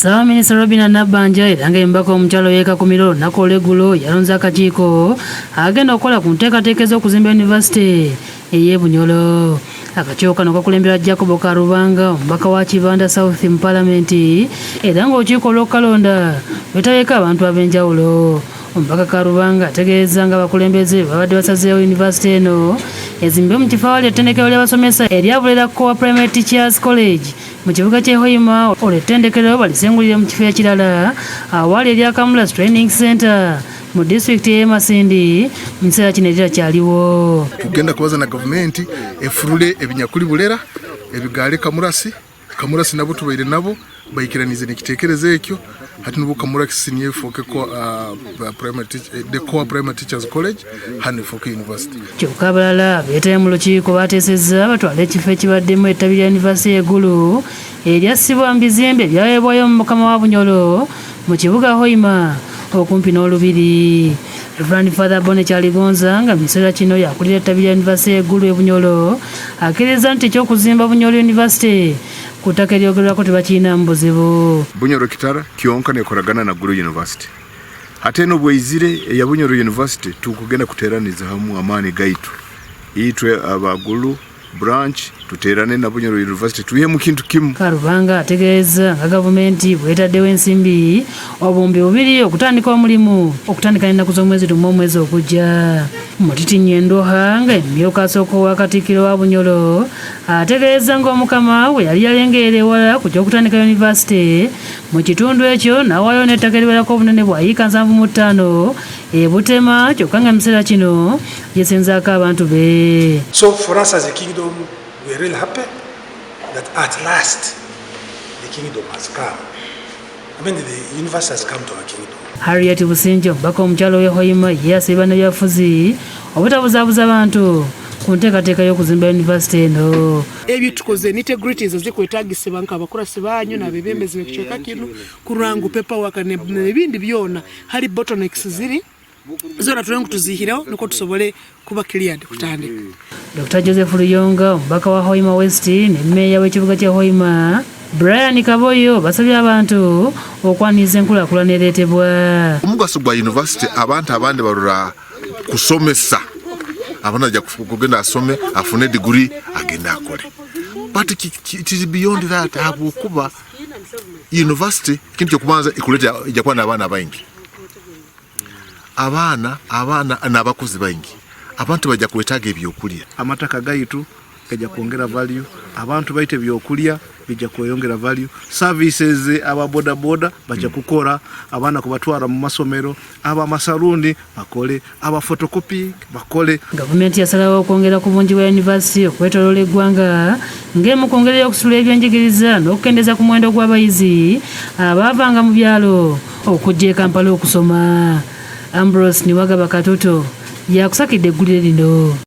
Minisita Robina Nnabanja era ng'embaka omukyalo y'ekakumiro olunaku olw'eggulo yalonze akakiiko agenda okukola ku nteekateeka z'okuzimba yunivasite ey'e Bunyoro. Akakiiko kano kakulembera Jacob Karubanga, omubaka wa Kibanda South mu Paalamenti, era ng'olukiiko olw'okukalonda lwetabeko abantu ab'enjawulo. Omubaka Karubanga ategeeza nga abakulembeze babadde basazeewo yunivasite eno ezimbibwe mu kifo awali ettendekero ly'abasomesa erya Bulera Core Primary Teachers College mu kibuga ky'e Hoima. Olwo ettendekero balisengulire mu kifo ekirala awali erya Kamulas Training Center mu disitulikiti y'e Masindi mu kiseera kino ekirakyaliwo. Tugenda kubaza na gavumenti efulule ebinyakuli Bulera ebigaale Kamulasi nabo tubaire nabo bayikiranize n'ekiteekerezo ekyo hati nubu Kamulasi niye fokeko the Core Primary Teachers College hano efoke University. Kyokka abalala beetaye mu lukiiko bateesezza batwala ekifo ekibaddemu ettabi lya yunivasite eggulu eryassibwa mu bizimbe byaweebwayo mu mukama wa Bunyoro mu kibuga Hoima okumpi n'olubiri. Reverend Father Bone Kyaligonza nga mu kiseera kino yakulira ettabi lya yunivasite eggulu e Bunyoro akkiriza nti ekyokuzimba Bunyoro University ku ttaka eryogerwako tebakiinamu buzibu. Bunyoro kitara kyonka nekolagana na Gulu University. Ate no bwezire ya Bunyoro University tukugenda kuteraniza hamu amaani gaitu itwe abagulu branch tuterane na Bunyoro University tuye mu kintu kimu. Karubanga ategeeza nga gavumenti bwetaddewo ensimbi obumbi bubiri okutandika omulimu okutandika n'ennaku z'omwezi tumu omwezi okujja. Mutitinye Ndoha nga emyuka asooka wa Katikkiro wa Bunyoro ategeeza ng'omukama we yali yalengerera ewala ku ky'okutandika yunivasite mu kitundu ekyo n'awaayo n'ettaka eriwerako obunene bwa yiika 75 e Butema, kyokka nga mu kiseera kino yesenzaako abantu be. So for us as a kingdom, we're really happy that at last the kingdom has come. I mean, the universe has come to our kingdom. Harriet Businjo, omubaka omukyalo w'e Hoima, ye asiba n'ebyabufuzi obutabuzaabuza abantu ku nteekateeka y'okuzimba yunivasite eno. Ebyo tukoze nitty-gritties ezikwetagisibwa nk'abakurasi banyu n'abebembezi b'ekicweka kino kurwangu paperwork n'ebindi byonna hari bottlenecks ziri zona tulengo tuzihireho nuko tusobole kuba cleared kutandika. Dr. Joseph Luyonga, omubaka wa Hoima West ne mmeeya w'ekibuga ky'e Hoima Brian Kaboyo basabye abantu okwaniza enkulaakulana ereetebwa. Omugaso gwa university abantu abandi barura kusomesa abana ajja kugenda asome afune degree agenda akole. But it is beyond that. Habukuba university kintu kyokubanza ikuleta ijakuwa n'abaana baingi. Abaana n'abakozi baingi. Abantu bajja kwetaaga ebyokulya. Amataka gaitu kajja kwongera value. Abantu baite ebyokulya bijja kweyongera value. Services aba boda bajja kukora, abaana kubatwara mu masomero, aba masarundi bakole, aba photocopy bakole. Gavumenti yasalawo okwongera ku bungi bwa yunivasite okwetooloola eggwanga ng'emu kwongera okusula ebyenjigiriza n'okukendeza ku muwendo gw'abayizi abaavanga mu byalo okujja e Kampala okusoma. Ambrose Niwagaba Katoto yakusakidde eggulire lino.